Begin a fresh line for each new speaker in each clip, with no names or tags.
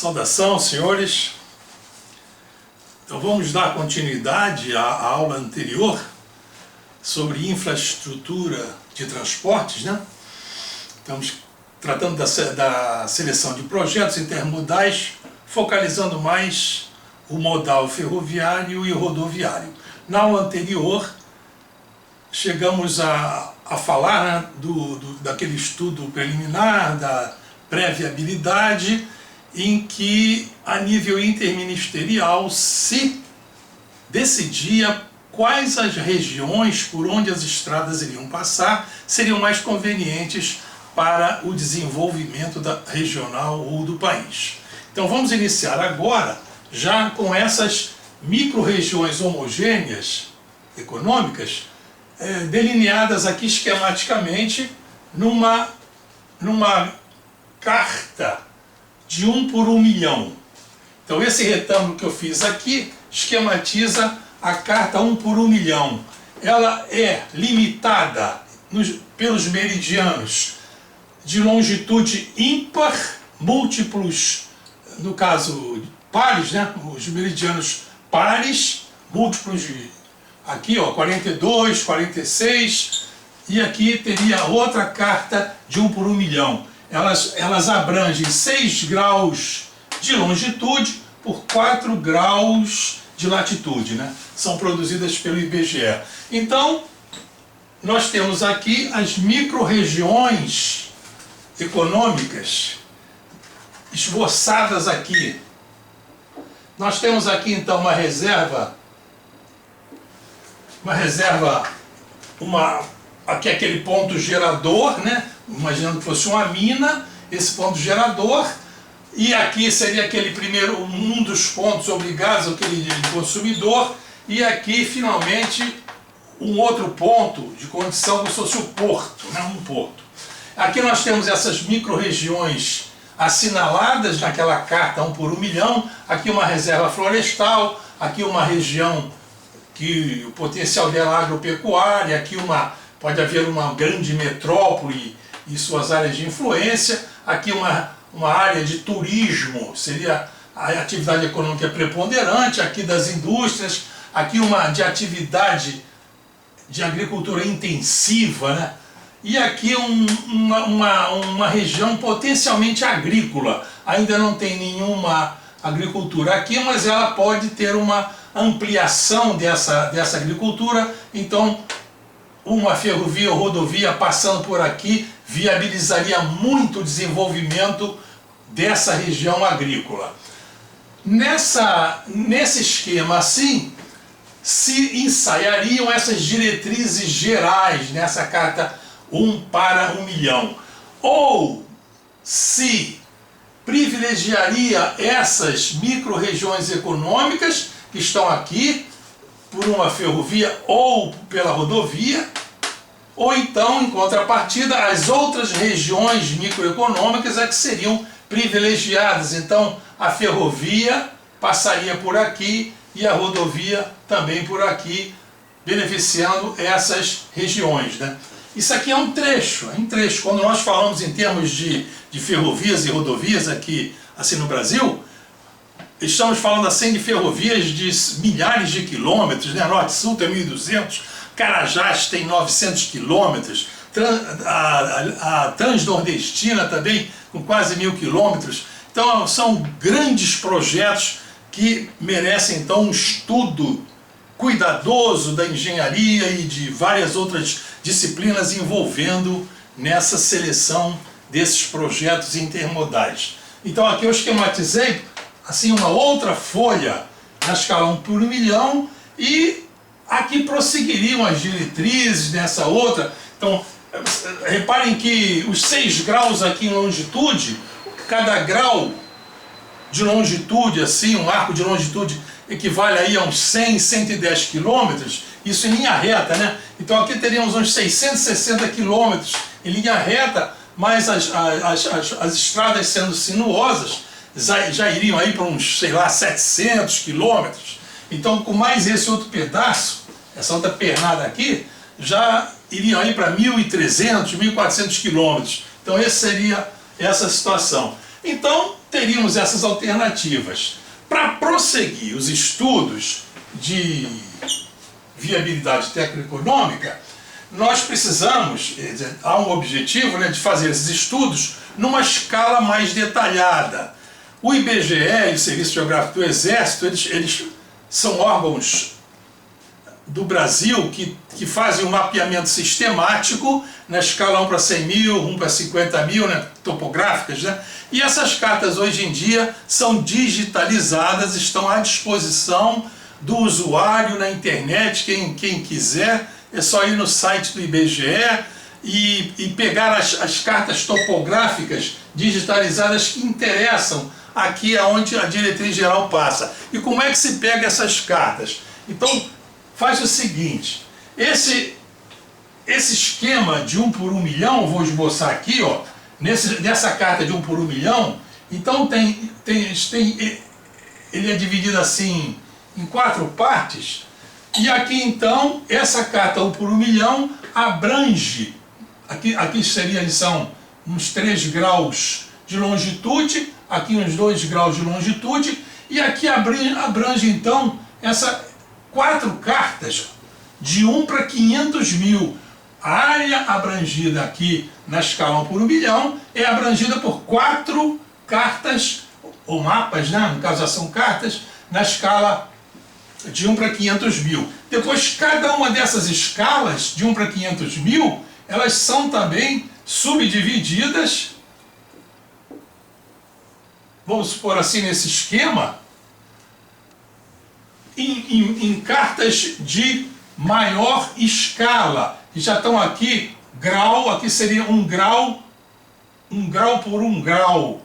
Saudação, senhores. Então vamos dar continuidade à aula anterior sobre infraestrutura de transportes, né? Estamos tratando da seleção de projetos intermodais, focalizando mais o modal ferroviário e o rodoviário. Na aula anterior, chegamos a falar, né, daquele estudo preliminar, da pré-viabilidade, em que, a nível interministerial, se decidia quais as regiões por onde as estradas iriam passar seriam mais convenientes para o desenvolvimento regional ou do país. Então vamos iniciar agora já com essas micro-regiões homogêneas econômicas, delineadas aqui esquematicamente numa carta de 1 por 1 milhão. Então esse retângulo que eu fiz aqui esquematiza a carta 1 por 1 milhão. Ela é limitada pelos meridianos de longitude ímpar, múltiplos, no caso pares, né? Os meridianos pares, múltiplos de aqui, ó, 42, 46, e aqui teria outra carta de 1 por 1 milhão. Elas abrangem 6 graus de longitude por 4 graus de latitude, né? São produzidas pelo IBGE. Então, nós temos aqui as micro-regiões econômicas esboçadas aqui. Nós temos aqui, então, uma reserva, aqui aquele ponto gerador, né? Imaginando que fosse uma mina, esse ponto gerador, e aqui seria aquele primeiro, um dos pontos obrigados àquele consumidor, e aqui finalmente um outro ponto de condição como se fosse o porto, né? Um porto. Aqui nós temos essas micro-regiões assinaladas naquela carta 1 por 1 milhão, aqui uma reserva florestal, aqui uma região que o potencial dela é agropecuária, aqui pode haver uma grande metrópole e suas áreas de influência, aqui uma área de turismo, seria a atividade econômica preponderante, aqui das indústrias, aqui uma de atividade de agricultura intensiva, né? E aqui uma região potencialmente agrícola, ainda não tem nenhuma agricultura aqui, mas ela pode ter uma ampliação dessa agricultura, então uma ferrovia ou rodovia passando por aqui viabilizaria muito o desenvolvimento dessa região agrícola. Nesse esquema assim, se ensaiariam essas diretrizes gerais nessa carta 1 para 1 milhão. Ou se privilegiaria essas micro-regiões econômicas que estão aqui, por uma ferrovia ou pela rodovia, ou então, em contrapartida, as outras regiões microeconômicas é que seriam privilegiadas. Então, a ferrovia passaria por aqui e a rodovia também por aqui, beneficiando essas regiões, né? Isso aqui é um trecho. Quando nós falamos em termos de ferrovias e rodovias aqui, assim no Brasil, estamos falando assim de ferrovias de milhares de quilômetros, né? Norte-Sul tem 1.200, Carajás tem 900 quilômetros, a Transnordestina também com quase 1.000 quilômetros. Então são grandes projetos que merecem então um estudo cuidadoso da engenharia e de várias outras disciplinas envolvendo nessa seleção desses projetos intermodais. Então aqui eu esquematizei assim uma outra folha na escala 1 por 1 milhão e aqui prosseguiriam as diretrizes nessa outra. Então reparem que os 6 graus aqui em longitude, cada grau de longitude, assim, um arco de longitude equivale aí a uns 100, 110 quilômetros, isso em linha reta, né? Então aqui teríamos uns 660 quilômetros em linha reta, mas as estradas sendo sinuosas já iriam aí para uns, sei lá, 700 quilômetros. Então com mais esse outro pedaço, essa outra pernada aqui, já iriam aí para 1.300, 1.400 quilômetros. Então essa seria essa situação. Então teríamos essas alternativas. Para prosseguir os estudos de viabilidade técnico-econômica, nós precisamos, há um objetivo, né, de fazer esses estudos numa escala mais detalhada. O IBGE e o Serviço Geográfico do Exército, eles são órgãos do Brasil que fazem um mapeamento sistemático na escala 1 para 100 mil, 1 para 50 mil, né, topográficas, né? E essas cartas hoje em dia são digitalizadas, estão à disposição do usuário na internet. Quem quiser, é só ir no site do IBGE e pegar as cartas topográficas digitalizadas que interessam aqui aonde a diretriz geral passa. E como é que se pega essas cartas? Então, faz o seguinte, esse esquema de 1 por 1 milhão, vou esboçar aqui, ó, nessa carta de 1 por 1 milhão, então ele é dividido assim em 4 partes, e aqui então, essa carta 1 por 1 milhão abrange, aqui são uns 3 graus de longitude, aqui uns 2 graus de longitude, e aqui abrange então essas 4 cartas de 1 para 500 mil. A área abrangida aqui na escala 1 por 1 milhão é abrangida por 4 cartas, ou mapas, né? No caso são cartas, na escala de 1 para 500 mil. Depois, cada uma dessas escalas, de 1 para 500 mil, elas são também subdivididas, vamos supor assim, nesse esquema, em cartas de maior escala, que já estão aqui, grau, aqui seria um grau por um grau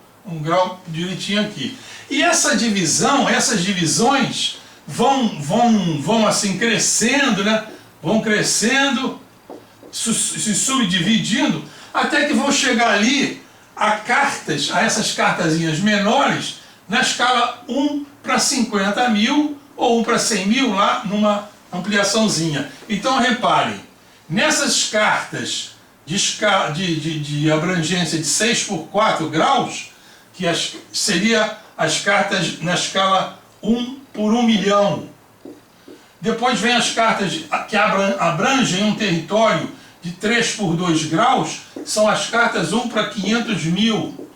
direitinho aqui. E essa divisão, essas divisões vão assim crescendo, né? Vão crescendo, se subdividindo, até que vão chegar ali a essas cartazinhas menores, na escala 1 para 50 mil, ou 1 para 100 mil, lá numa ampliaçãozinha. Então reparem, nessas cartas de abrangência de 6 por 4 graus, que seria as cartas na escala 1 por 1 milhão. Depois vem as cartas que abrangem um território de 3 por 2 graus, são as cartas 1 para 500 mil.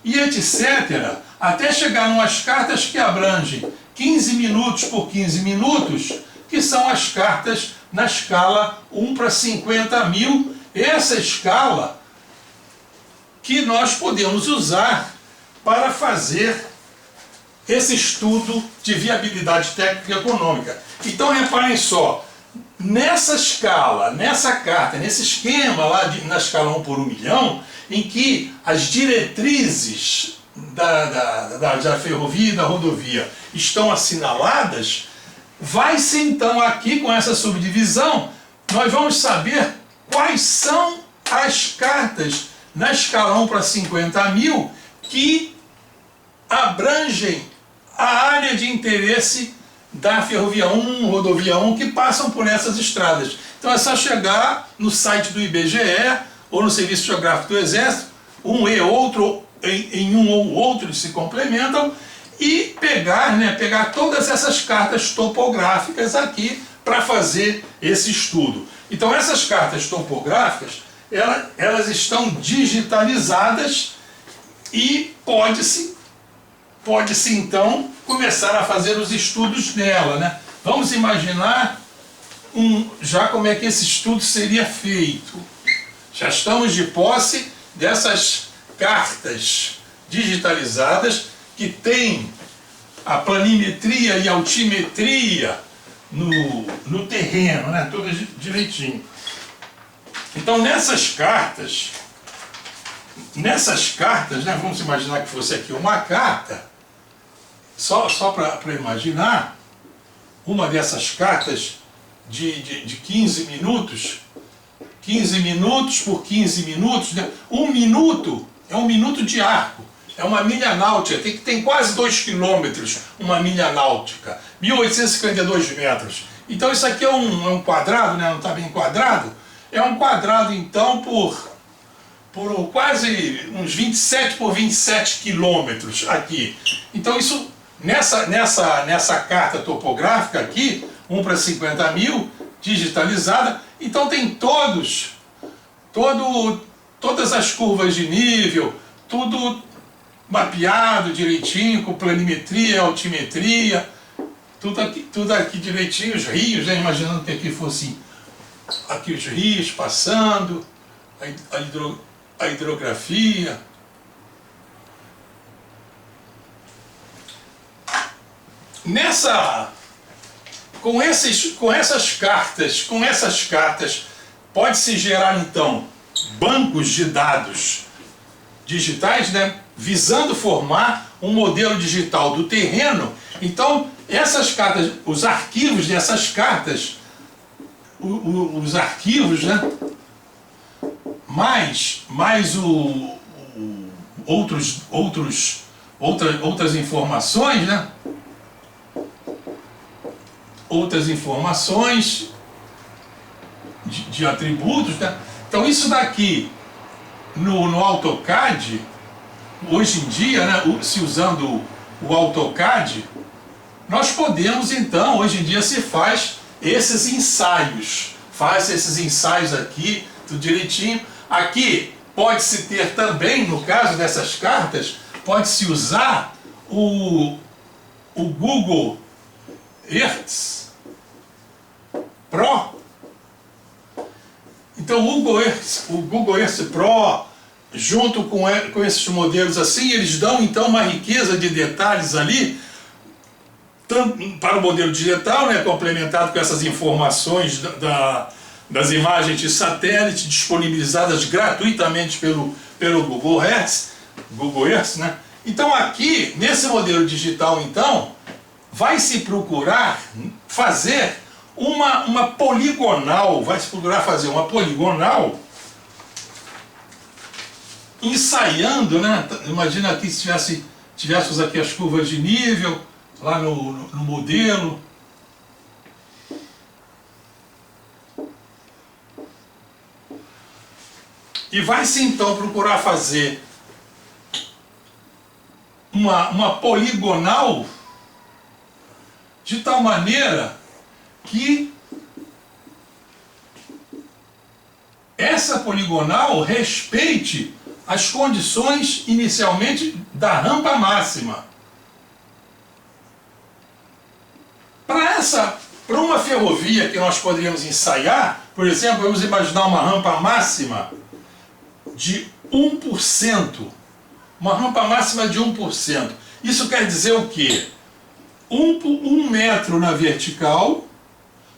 E etc. Até chegar umas cartas que abrangem 15 minutos por 15 minutos, que são as cartas na escala 1 para 50 mil. Essa escala que nós podemos usar para fazer esse estudo de viabilidade técnica e econômica. Então reparem só, nessa escala, nessa carta, nesse esquema lá na escala 1 por 1 milhão, em que as diretrizes da ferrovia e da rodovia estão assinaladas, vai-se então aqui com essa subdivisão, nós vamos saber quais são as cartas na escala 1 para 50 mil que abrangem a área de interesse da Ferrovia 1, Rodovia 1, que passam por essas estradas. Então é só chegar no site do IBGE ou no Serviço Geográfico do Exército, um e outro, em um ou outro eles se complementam, e pegar todas essas cartas topográficas aqui para fazer esse estudo. Então essas cartas topográficas, elas estão digitalizadas e pode-se então começar a fazer os estudos dela, né? Vamos imaginar já como é que esse estudo seria feito. Já estamos de posse dessas cartas digitalizadas que tem a planimetria e altimetria no terreno, né? Tudo direitinho. Então nessas cartas, né? Vamos imaginar que fosse aqui uma carta, só para imaginar, uma dessas cartas de 15 minutos, 15 minutos por 15 minutos, né? 1 minuto é 1 minuto de arco, é uma milha náutica, tem quase 2 quilômetros uma milha náutica, 1.852 metros. Então isso aqui é um quadrado, né? Não está bem quadrado, é um quadrado então por por quase uns 27 por 27 quilômetros aqui. Então isso, nessa carta topográfica aqui, 1 para 50 mil, digitalizada, então tem todas as curvas de nível, tudo mapeado direitinho, com planimetria, altimetria, tudo aqui direitinho, os rios, né? Imaginando que aqui fosse aqui os rios passando, a hidrografia. Com essas cartas, pode-se gerar então bancos de dados digitais, né, visando formar um modelo digital do terreno. Então, essas cartas, os arquivos dessas cartas, os arquivos, né, mais outras informações, né, outras informações de atributos, né? Então isso daqui no AutoCAD, hoje em dia, né, se usando o AutoCAD, nós podemos então, hoje em dia se faz esses ensaios, aqui, tudo direitinho. Aqui pode-se ter também, no caso dessas cartas, pode-se usar o Google Earth Pro. Então o Google Earth Pro, junto com esses modelos assim, eles dão então uma riqueza de detalhes ali, para o modelo digital, né, complementado com essas informações das imagens de satélite disponibilizadas gratuitamente pelo Google Earth, né? Então aqui, nesse modelo digital, então, vai se procurar fazer uma poligonal, ensaiando, né? Imagina aqui se tivéssemos aqui as curvas de nível, lá no modelo. E vai-se então procurar fazer uma poligonal de tal maneira que essa poligonal respeite as condições inicialmente da rampa máxima. Para uma ferrovia que nós poderíamos ensaiar, por exemplo, vamos imaginar uma rampa máxima de 1%. Uma rampa máxima de 1%. Isso quer dizer o quê? 1 metro na vertical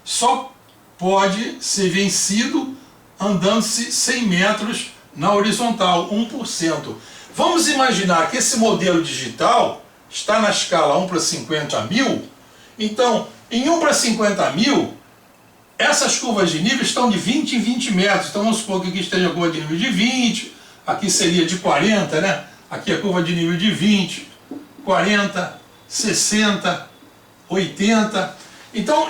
só pode ser vencido andando-se 100 metros na horizontal, 1%. Vamos imaginar que esse modelo digital está na escala 1 para 50 mil. Então, em 1 para 50 mil, essas curvas de nível estão de 20 em 20 metros. Então vamos supor que aqui esteja a curva de nível de 20, aqui seria de 40, né? Aqui a curva de nível de 20, 40, 60, 80. Então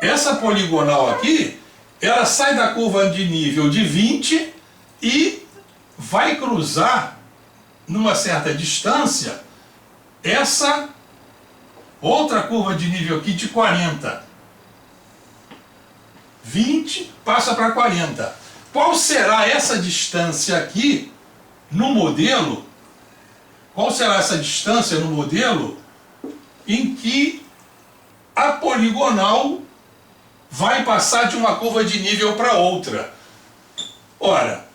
essa poligonal aqui, ela sai da curva de nível de 20 e vai cruzar numa certa distância essa outra curva de nível aqui de 40. 20 passa para 40. Qual será essa distância aqui no modelo? Qual será essa distância no modelo em que a poligonal vai passar de uma curva de nível para outra? Ora,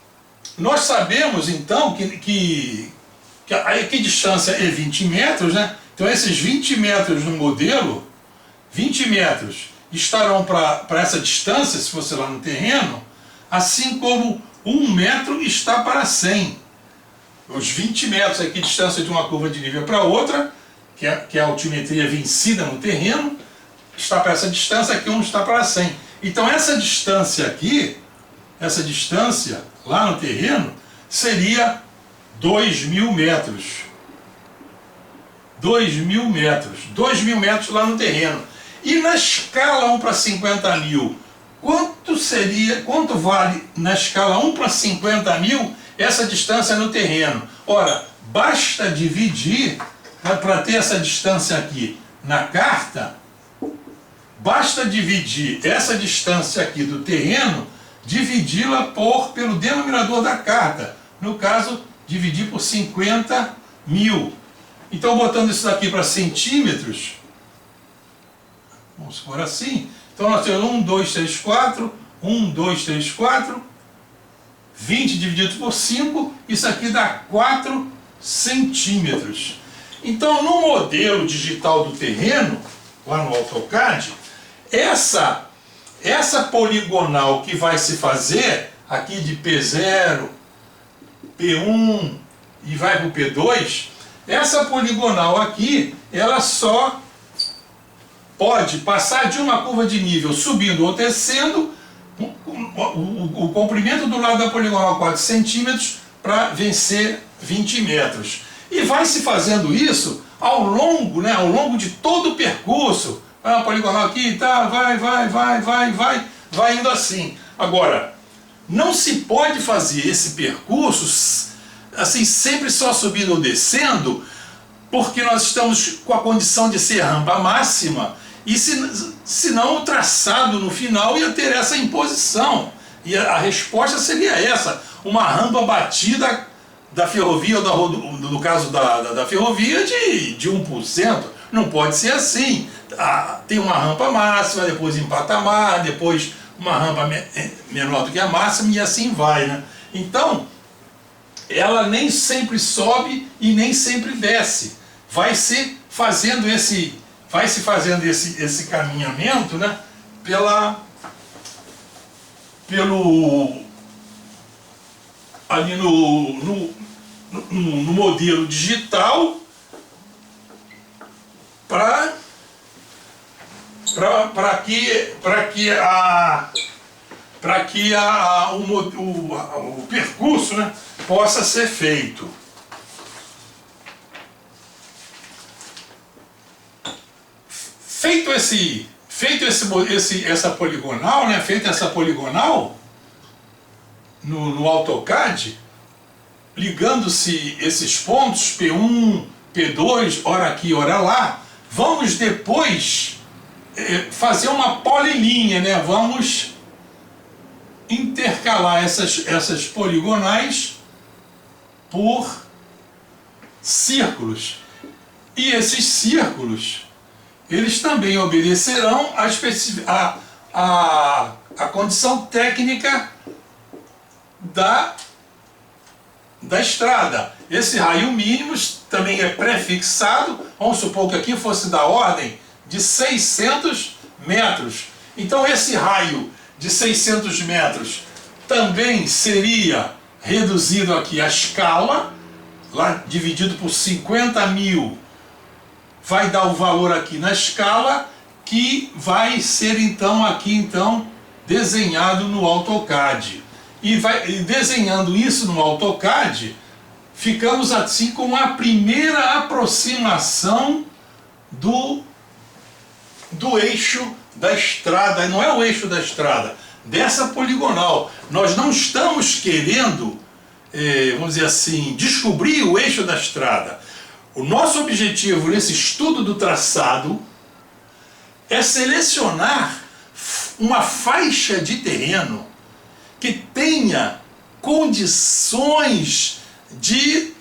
nós sabemos então que a distância é 20 metros, né? Então esses 20 metros no modelo, 20 metros estarão para essa distância, se fosse lá no terreno, assim como 1 metro está para 100. Os 20 metros aqui, distância de uma curva de nível para outra, que é a altimetria vencida no terreno, está para essa distância, aqui 1 está para 100. Então essa distância aqui, essa distância lá no terreno, seria 2.000 metros. 2.000 metros. 2.000 metros lá no terreno. E na escala 1 para 50 mil, quanto vale na escala 1 para 50 mil essa distância no terreno? Ora, basta dividir, né, para ter essa distância aqui na carta, basta dividir essa distância aqui do terreno, dividi-la pelo denominador da carta. No caso, dividir por 50 mil. Então, botando isso daqui para centímetros, vamos supor assim, então nós temos 1, 2, 3, 4, 1, 2, 3, 4, 20 dividido por 5, isso aqui dá 4 centímetros. Então, no modelo digital do terreno, lá no AutoCAD, essa poligonal que vai se fazer, aqui de P0, P1 e vai para o P2, essa poligonal aqui, ela só pode passar de uma curva de nível subindo ou descendo o comprimento do lado da poligonal 4 centímetros para vencer 20 metros. E vai se fazendo isso ao longo de todo o percurso. A poligonal aqui, tá, vai indo assim. Agora, não se pode fazer esse percurso assim, sempre só subindo ou descendo, porque nós estamos com a condição de ser rampa máxima, e senão o traçado no final ia ter essa imposição. E a resposta seria essa, uma rampa batida da ferrovia, ou no caso da ferrovia, de 1%. Não pode ser assim. Tem uma rampa máxima, depois em patamar, depois uma rampa menor do que a máxima, e assim vai, né? Então, ela nem sempre sobe e nem sempre desce. Vai se fazendo esse caminhamento, né, ali no modelo digital para que o percurso, né, possa ser feito. Essa poligonal, né, feita essa poligonal no AutoCAD, ligando-se esses pontos P1, P2, ora aqui, ora lá, vamos depois fazer uma polilinha, né? Vamos intercalar essas poligonais por círculos. E esses círculos, eles também obedecerão a condição técnica da estrada. Esse raio mínimo também é prefixado, vamos supor que aqui fosse da ordem de 600 metros. Então esse raio de 600 metros também seria reduzido aqui a escala, lá dividido por 50 mil, vai dar o valor aqui na escala, que vai ser então desenhado no AutoCAD. E desenhando isso no AutoCAD, ficamos assim com a primeira aproximação do eixo da estrada. Não é o eixo da estrada, dessa poligonal. Nós não estamos querendo, vamos dizer assim, descobrir o eixo da estrada. O nosso objetivo nesse estudo do traçado é selecionar uma faixa de terreno que tenha condições de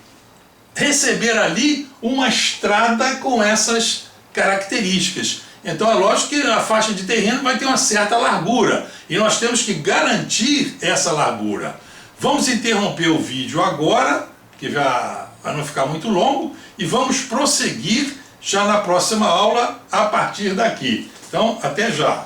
receber ali uma estrada com essas características. Então é lógico que a faixa de terreno vai ter uma certa largura e nós temos que garantir essa largura. Vamos interromper o vídeo agora, que já vai não ficar muito longo, e vamos prosseguir já na próxima aula a partir daqui. Então, até já!